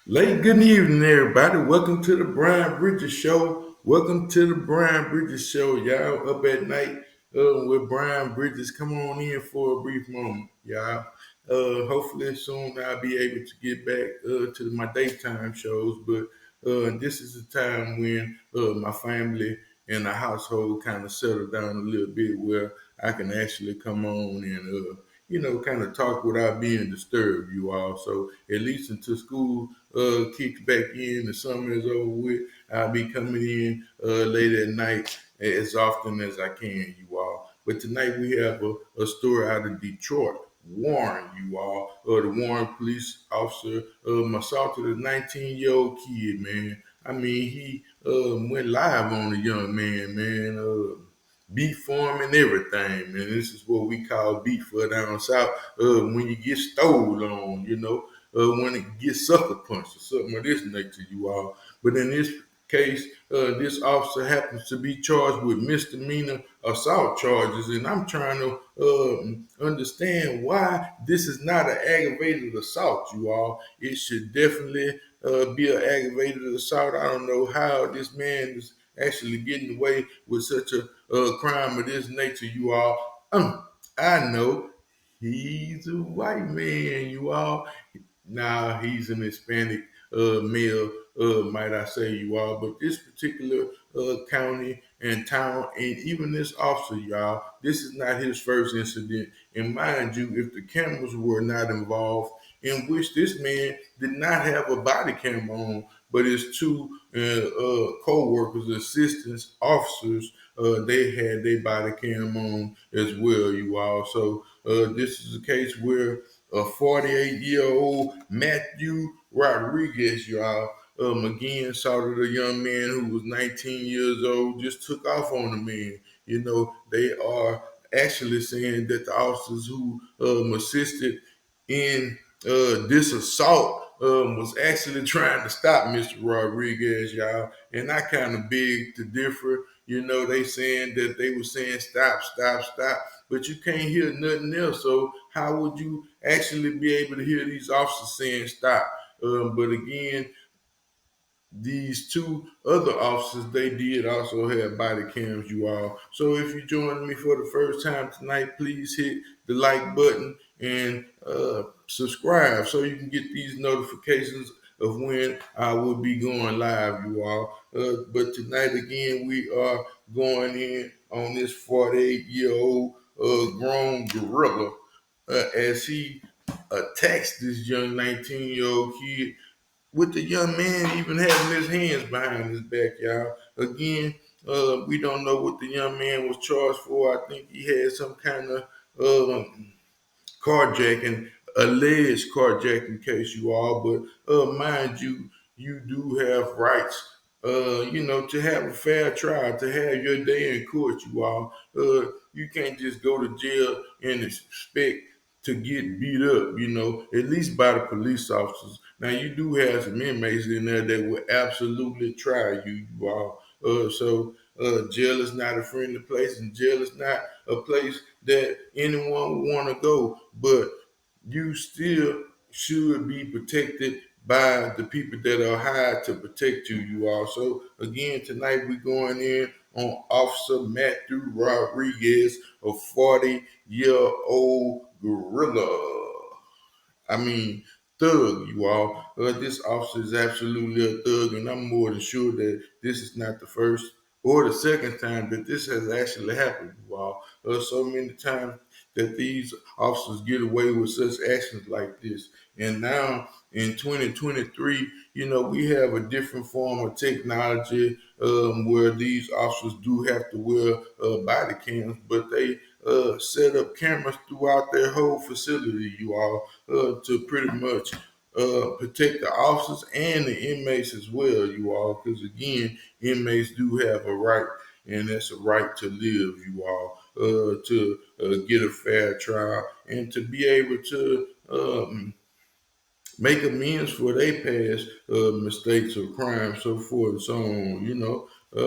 Late good evening, everybody. Welcome to the Brian Bridges Show. Welcome to the Brian Bridges Show. Y'all up at night with Brian Bridges. Come on in for a brief moment, y'all. Hopefully soon I'll be able to get back to my daytime shows, but this is a time when my family and the household kind of settle down a little bit where I can actually come on and kind of talk without being disturbed, you all. So at least until school kicks back in, the summer is over with, I'll be coming in late at night as often as I can, you all. But tonight we have a story out of Detroit. Warren, you all, the Warren police officer assaulted a 19-year-old kid, man. I mean, he went live on a young man, man. Beat for him and everything, man. This is what we call beat for down south. When you get stole on, when it gets sucker punched or something of this nature, you all. But in this case, this officer happens to be charged with misdemeanor assault charges, and I'm trying to understand why this is not an aggravated assault, you all. It should definitely be an aggravated assault. I don't know how this man is actually getting away with such a crime of this nature, you all. I know he's a white man, you all. Now he's an Hispanic male, might I say, you all. But this particular county and town, and even this officer, y'all, this is not his first incident. And mind you, if the cameras were not involved, in which this man did not have a body camera on, but his two co-workers, assistants, officers, they had their body cam on as well, you all. So this is a case where a 48-year-old Matthew Rodriguez, y'all, again saw that a young man who was 19 years old just took off on the man. You know, they are actually saying that the officers who assisted in this assault was actually trying to stop Mr. Rodriguez, y'all. And I kind of beg to differ. You know, they saying that they were saying stop, stop, stop, but you can't hear nothing else. So how would you actually be able to hear these officers saying stop? But again, these two other officers, they did also have body cams, you all. So if you're joining me for the first time tonight, please hit the like button and subscribe so you can get these notifications of when I will be going live, you all. But tonight, again, we are going in on this 48-year-old grown gorilla as he attacks this young 19-year-old kid with the young man even having his hands behind his back, y'all. Again, we don't know what the young man was charged for. I think he had some kind of carjacking, alleged carjacking case, you all. But mind you, you do have rights, to have a fair trial, to have your day in court, you all. You can't just go to jail and expect to get beat up, at least by the police officers. Now, you do have some inmates in there that will absolutely try you all. Jail is not a friendly place, and jail is not a place that anyone would want to go. But you still should be protected by the people that are hired to protect you, you all. So again, tonight we're going in on Officer Matthew Rodriguez, a 40-year-old gorilla. I mean, thug, you all. This officer is absolutely a thug, and I'm more than sure that this is not the first or the second time that this has actually happened, you all. So many times that these officers get away with such actions like this. And now in 2023, we have a different form of technology where these officers do have to wear body cams, but they set up cameras throughout their whole facility, you all, to pretty much protect the officers and the inmates as well, you all, because again, inmates do have a right, and that's a right to live, you all, to get a fair trial and to be able to make amends for their past mistakes or crimes, so forth and so on,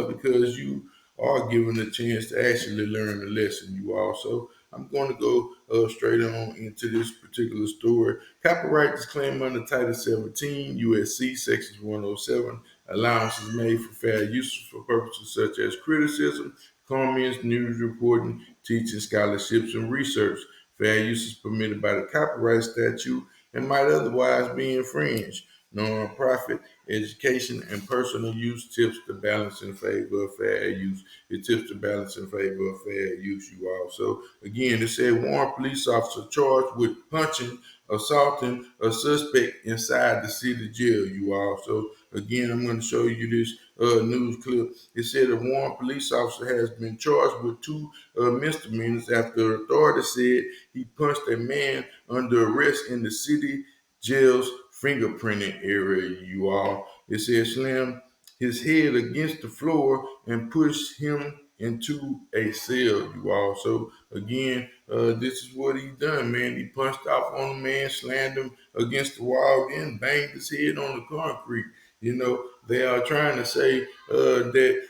because you are given a chance to actually learn the lesson, you also. I'm going to go straight on into this particular story. Copyright is claimed under Title 17 USC Sections 107. Allowances made for fair use for purposes such as criticism, comments, news reporting, teaching, scholarships, and research. Fair use is permitted by the copyright statute and might otherwise be infringed. Non-profit education and personal use tips the balance in favor of fair use. It tips the balance in favor of fair use, you all. So again, it said warrant police officer charged with punching, assaulting a suspect inside the city jail, you all. So again, I'm going to show you this news clip. It said a Warren police officer has been charged with two misdemeanors after authorities said he punched a man under arrest in the city jail's fingerprinting area, you all. It said slam his head against the floor and pushed him into a cell, you all. So again, this is what he done, man. He punched off on the man, slammed him against the wall, then banged his head on the concrete. You know, they are trying to say that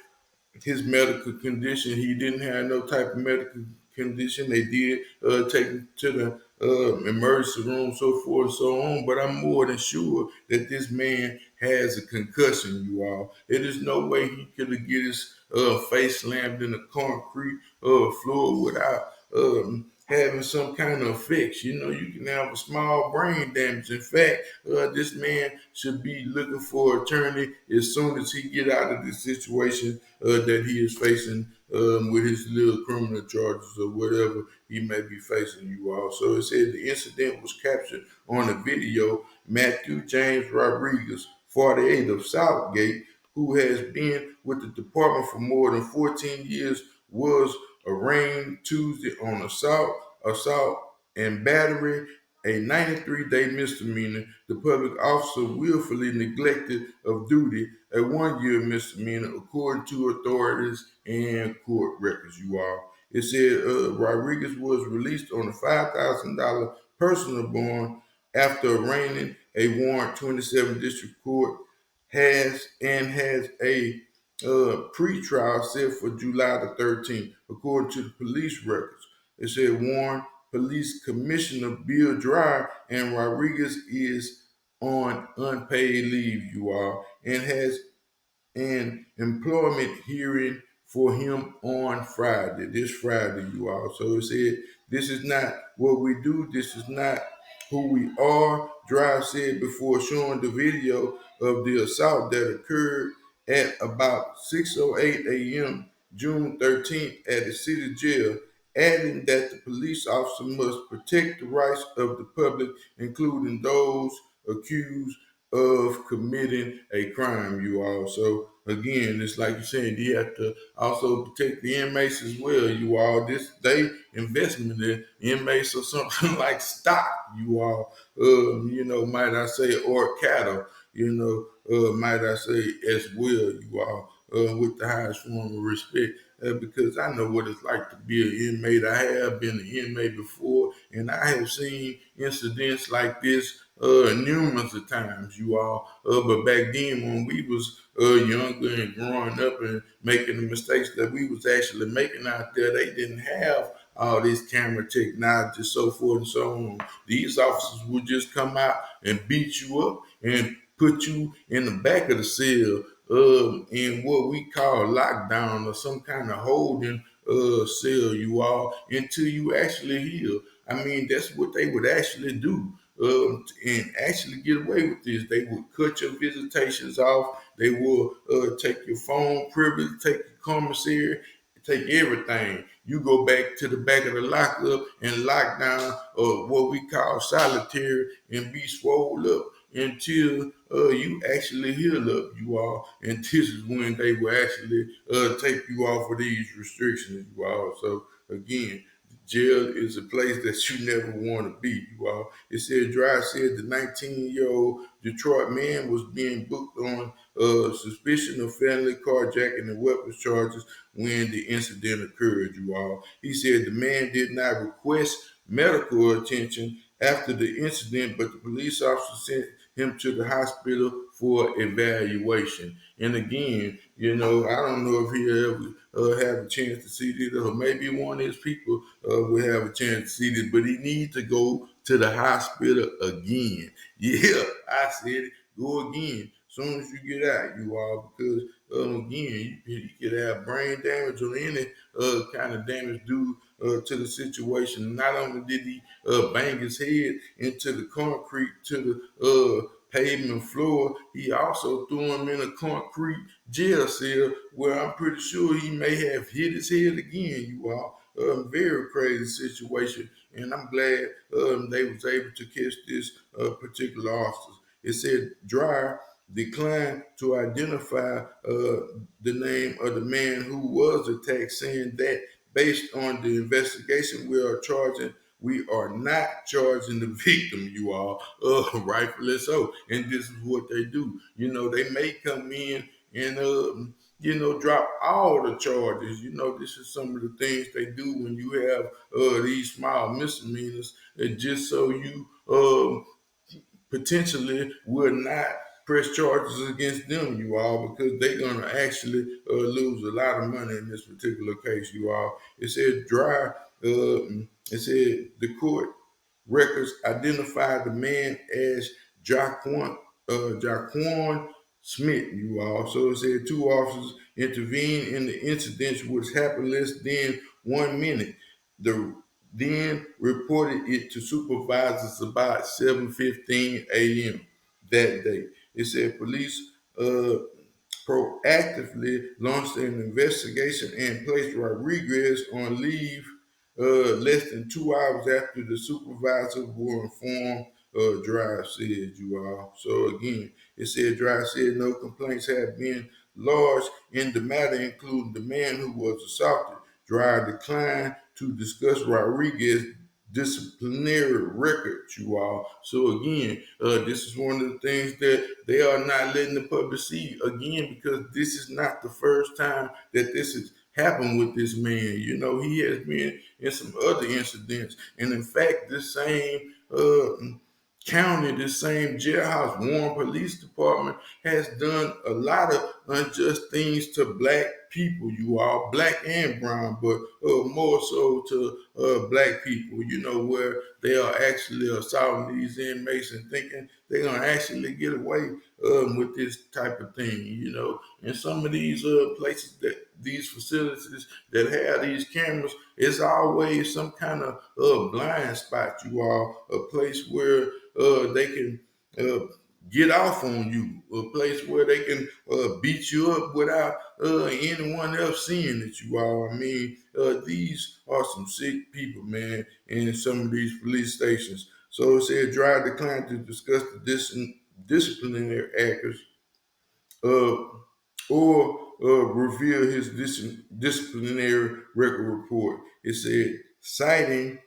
his medical condition. He didn't have no type of medical condition. They did take him to the emergency room, so forth and so on. But I'm more than sure that this man has a concussion, you all. There is no way he could have get his face slammed in the concrete floor without having some kind of fix. You know, you can have a small brain damage. In fact, this man should be looking for attorney as soon as he get out of this situation that he is facing with his little criminal charges or whatever he may be facing, you all. So it said the incident was captured on a video. Matthew James Rodriguez, 48 of Southgate, who has been with the department for more than 14 years, was arraigned Tuesday on assault, and battery, a 93-day misdemeanor. The public officer willfully neglected of duty, a 1-year misdemeanor, according to authorities and court records, you all. It said Rodriguez was released on a $5,000 personal bond after arraigning a warrant. 27 District Court has a pre-trial set for July the 13th, according to the police records. It said Warren Police Commissioner Bill Dry and Rodriguez is on unpaid leave, you all, and has an employment hearing for him on Friday, this Friday, you all. So it said, this is not what we do. This is not who we are. Drive said before showing the video of the assault that occurred at about 6:08 a.m. June 13th at the city jail, adding that the police officer must protect the rights of the public, including those accused of committing a crime, you all. So again, it's like you're saying, you have to also protect the inmates as well, you all. This they investment in inmates or something like stock, you all. You know, might I say, or cattle, you know, might I say as well, you all, with the highest form of respect. Because I know what it's like to be an inmate. I have been an inmate before, and I have seen incidents like this numerous of times, you all. But back then, when we was younger and growing up and making the mistakes that we was actually making out there, they didn't have all this camera technology, so forth and so on. These officers would just come out and beat you up and put you in the back of the cell in what we call lockdown or some kind of holding cell, you all, until you actually heal. I mean, that's what they would actually do. And actually get away with this. They would cut your visitations off. They will take your phone privilege, take your commissary, take everything. You go back to the back of the lockup and lock down what we call solitary and be swole up until you actually heal up, you all. And this is when they will actually take you off of these restrictions, you all. So again, jail is a place that you never want to be, you all. It said, Dry said the 19-year-old Detroit man was being booked on suspicion of felony carjacking and weapons charges when the incident occurred, you all. He said the man did not request medical attention after the incident, but the police officer sent him to the hospital for evaluation. And again, I don't know if he'll ever have a chance to see this, or maybe one of his people will have a chance to see this, but he needs to go to the hospital again. Yeah, I said it. Go again. Soon as you get out, you all, because again, you could have brain damage or any kind of damage due to the situation. Not only did he bang his head into the concrete, to the pavement floor, he also threw him in a concrete jail cell where I'm pretty sure he may have hit his head again, you all. Very crazy situation, and I'm glad they was able to catch this particular officer. It said Dreyer declined to identify the name of the man who was attacked, saying that based on the investigation we are not charging the victim, you all, rightfully so. And this is what they do. They may come in and drop all the charges. This is some of the things they do when you have these small misdemeanors, just so you potentially will not press charges against them, you all, because they're going to actually lose a lot of money in this particular case, you all. It said it said the court records identified the man as Jaquan Smith, you all. So it said two officers intervened in the incident, which happened less than 1 minute. The then reported it to supervisors about 7:15 a.m. that day. It said police proactively launched an investigation and placed Rodriguez on leave less than 2 hours after the supervisor were informed. Drive said, you all. So again, it said Drive said no complaints have been lodged in the matter, including the man who was assaulted. Drive declined to discuss Rodriguez disciplinary record, you all. So again, this is one of the things that they are not letting the public see again, because this is not the first time that this has happened with this man. He has been in some other incidents, and in fact, this same county, this same jailhouse, Warren Police Department, has done a lot of unjust things to black people, you all, black and brown, but more so to black people, where they are actually assaulting these inmates and thinking they're going to actually get away with this type of thing, And some of these places, that these facilities that have these cameras, it's always some kind of blind spot, you all, a place where they can uh, get off on you, a place where they can beat you up without anyone else seeing it, you all. I mean, these are some sick people, man, in some of these police stations. So it said Dry declined to discuss the disciplinary actors uh, or reveal his disciplinary record report. It said, citing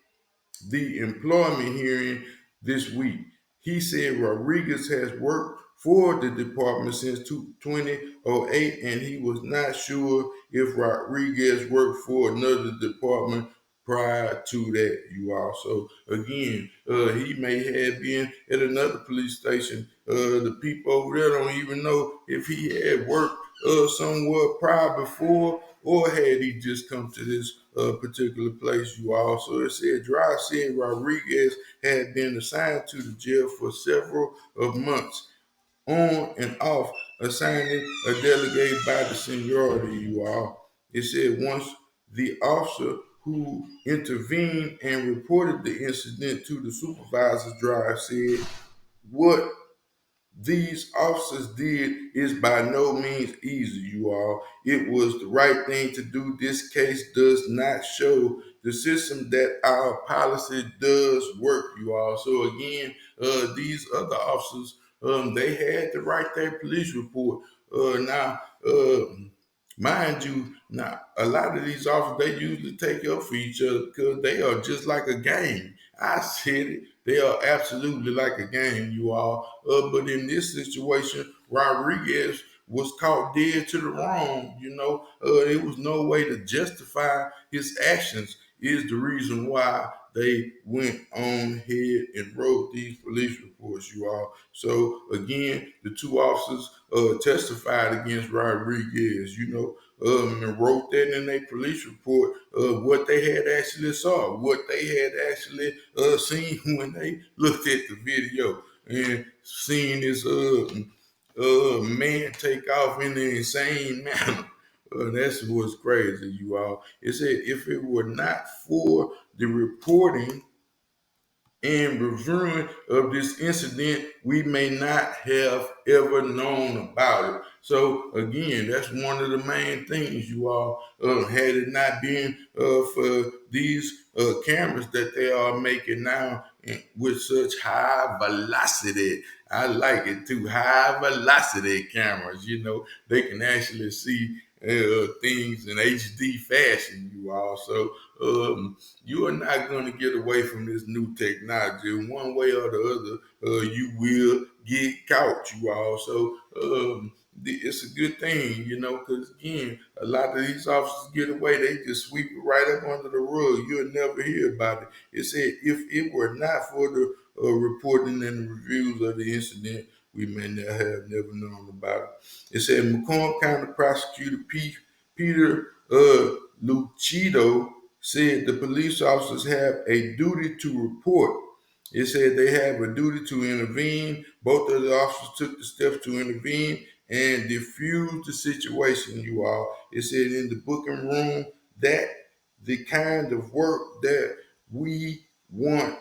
the employment hearing this week. He said Rodriguez has worked for the department since 2008, and he was not sure if Rodriguez worked for another department prior to that, you all. So again, he may have been at another police station. The people over there don't even know if he had worked somewhere prior before, or had he just come to this particular place, you all. So it said Drive said Rodriguez had been assigned to the jail for several of months, on and off, assigning a delegate by the seniority, you all. It said once the officer who intervened and reported the incident to the supervisor, Drive said, what these officers did is by no means easy, you all. It was the right thing to do. This case does not show the system that our policy does work, you all. So again, these other officers, they had to write their police report. Now, mind you, now a lot of these officers, they usually take up for each other because they are just like a game. I said it. They are absolutely like a game, you all. But in this situation, Rodriguez was caught dead to the wrong. There was no way to justify his actions. Is the reason why they went on ahead and wrote these police reports, you all. So again, the two officers testified against Rodriguez, and wrote that in their police report, what they had actually saw, what they had actually seen when they looked at the video and seen this man take off in an insane manner. That's what's crazy, you all. It said if it were not for the reporting and reviewing of this incident, we may not have ever known about it. So again, that's one of the main things, you all. Had it not been for these cameras that they are making now with such high velocity, I like it too. High velocity cameras, they can actually see things in HD fashion, you all. So you are not going to get away from this new technology. One way or the other, you will get caught, you all. So it's a good thing, because again, a lot of these officers get away. They just sweep it right up under the rug. You'll never hear about it. It said if it were not for the reporting and the reviews of the incident, we may not have never known about it. It said Macomb County Prosecutor Peter Lucido said the police officers have a duty to report. It said they have a duty to intervene. Both of the officers took the steps to intervene and diffuse the situation, you all. It said in the booking room that the kind of work that we want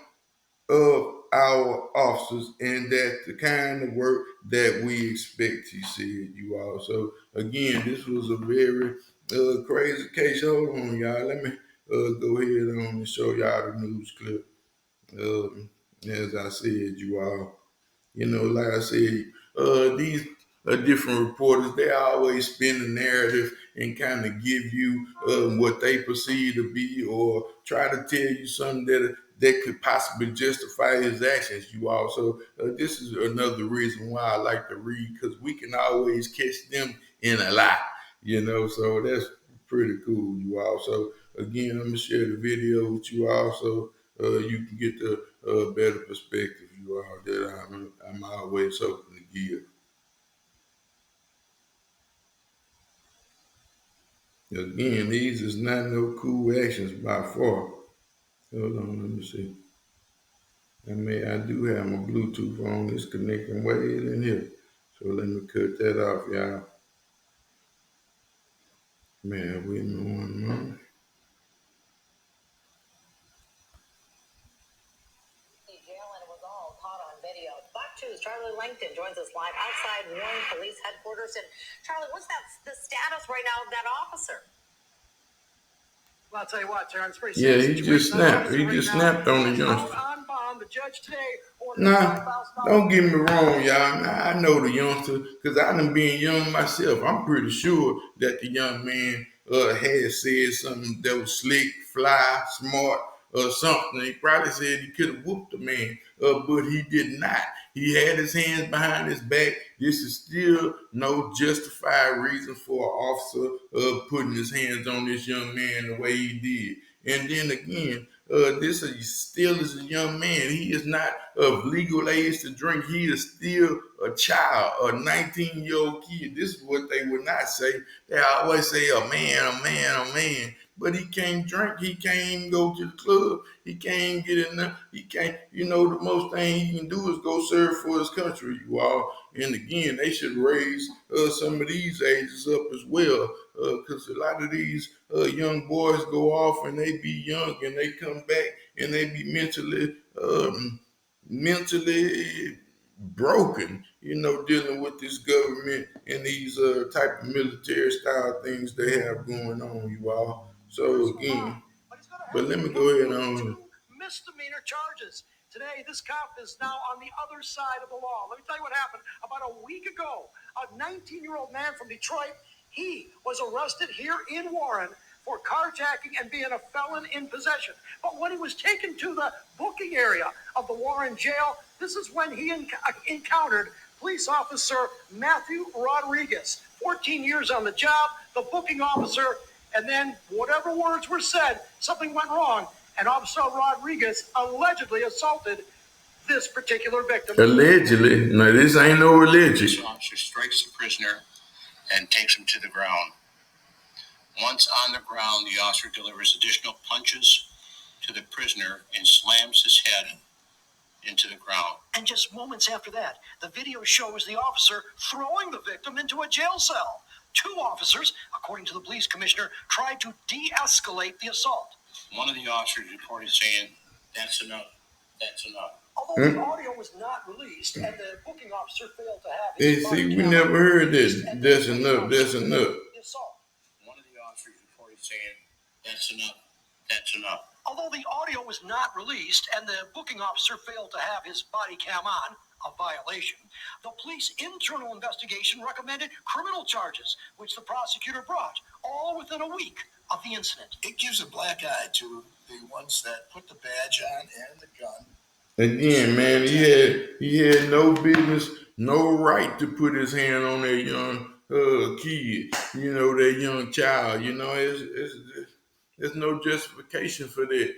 of our officers and that the kind of work that we expect, he said, you all. So again, this was a very crazy case. Hold on, y'all. Let me go ahead on and show y'all the news clip. As I said, you all. Like I said, these different reporters, they always spin the narrative and kind of give you what they perceive to be, or try to tell you something that could possibly justify his actions, you all. So this is another reason why I like to read, because we can always catch them in a lie, so that's pretty cool, you all. So again, I'm gonna share the video with you all, so you can get the better perspective, you all, that I'm always hoping to give. Again, these is not no cool actions by far. Hold on, let me see. I do have my Bluetooth on. It's connecting way in here. So let me cut that off, y'all. Man, we in one moment. Fox 2's Charlie Langton joins us live outside Warren Police Headquarters. And Charlie, what's the status right now of that officer? Well, I'll tell you what, Terrence, pretty Yeah, he just snapped. He just snapped on the youngster. On bond, the judge today Nah, don't get me wrong, y'all. Nah, I know the youngster, because I done been young myself. I'm pretty sure that the young man had said something that was slick, fly, smart, or something. He probably said he could have whooped the man, but he did not. He had his hands behind his back. This is still no justified reason for an officer putting his hands on this young man the way he did. And then again, this is still is a young man. He is not of legal age to drink. He is still a child, a 19-year-old kid. This is what they would not say. They always say a man, a man, a man. But he can't drink. He can't even go to the club. He can't get in there. He can't, the most thing he can do is go serve for his country, you all. And again, they should raise some of these ages up as well, because a lot of these young boys go off and they be young and they come back and they be mentally broken, dealing with this government and these type of military style things they have going on, you all. So again, but let me go ahead on. Misdemeanor charges. Today, this cop is now on the other side of the law. Let me tell you what happened. About a week ago, a 19-year-old man from Detroit, he was arrested here in Warren for carjacking and being a felon in possession. But when he was taken to the booking area of the Warren jail, this is when he encountered police officer Matthew Rodriguez. 14 years on the job, the booking officer, and then whatever words were said, something went wrong, And Officer Rodriguez allegedly assaulted this particular victim. Allegedly. No, this ain't no religion. This officer strikes the prisoner and takes him to the ground. Once on the ground, the officer delivers additional punches to the prisoner and slams his head into the ground. And just moments after that, the video shows the officer throwing the victim into a jail cell. Two officers, according to the police commissioner, tried to de-escalate the assault. One of the officers reported saying, "That's enough. That's enough." Although the audio was not released and the booking officer failed to have Hey, his see, body we cam never heard released, this. and That's the enough. That's enough. the assault. One of the officers reported saying, "That's enough. That's enough." Although the audio was not released and the booking officer failed to have his body cam on, a violation, the police internal investigation recommended criminal charges, which the prosecutor brought, all within a week of the incident. It gives a black eye to the ones that put the badge on and the gun. Again, man, he had no business, no right to put his hand on that young kid, that young child. There's no justification for that.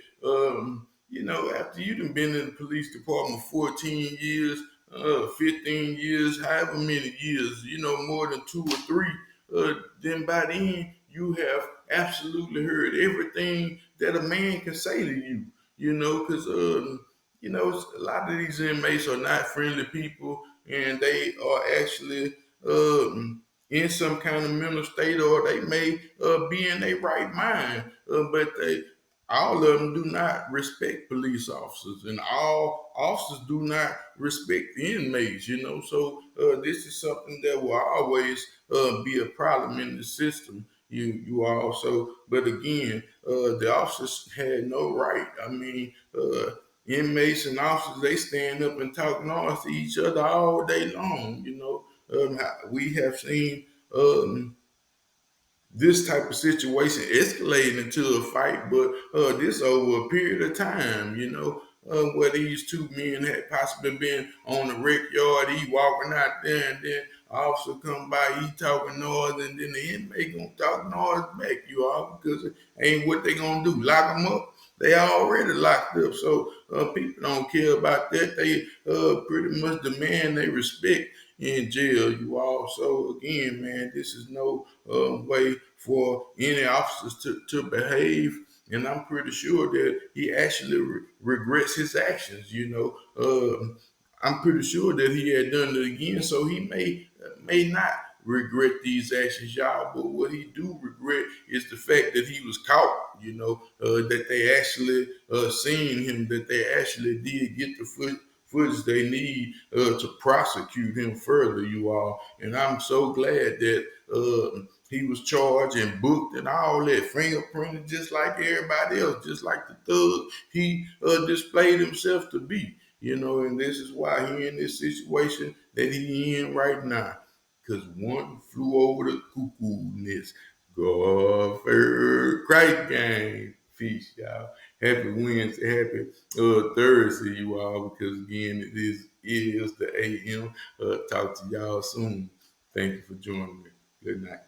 After you done been in the police department 14 years, 15 years, however many years, more than 2 or 3, then by then you have absolutely heard everything that a man can say to you, because a lot of these inmates are not friendly people, and they are actually in some kind of mental state, or they may be in their right mind, but all of them do not respect police officers, and all officers do not respect the inmates. So this is something that will always be a problem in the system. You also, but again, the officers had no right. I mean, inmates and officers, they stand up and talk noise to each other all day long. We have seen this type of situation escalating into a fight, but this over a period of time, where these two men had possibly been on the rec yard, he walking out there, and then officer come by, he talking noise, and then the inmate gonna talk noise back, you all, because it ain't what they gonna do, lock them up. They already locked up, so people don't care about that. They pretty much demand they respect in jail, you all. So again, man, this is no way for any officers to behave. And I'm pretty sure that he actually regrets his actions. I'm pretty sure that he had done it again, so he may not regret these actions, y'all. But what he do regret is the fact that he was caught. That they actually seen him, that they actually did get the footage they need to prosecute him further, you all. And I'm so glad that he was charged and booked and all that, fingerprinted just like everybody else, just like the thug he displayed himself to be. And this is why he in this situation that he in right now. Because one flew over the cuckoo nest. Go for Christ gang. Peace, y'all. Happy Wednesday, happy Thursday, you all, because again, it is the AM. Talk to y'all soon. Thank you for joining me. Good night.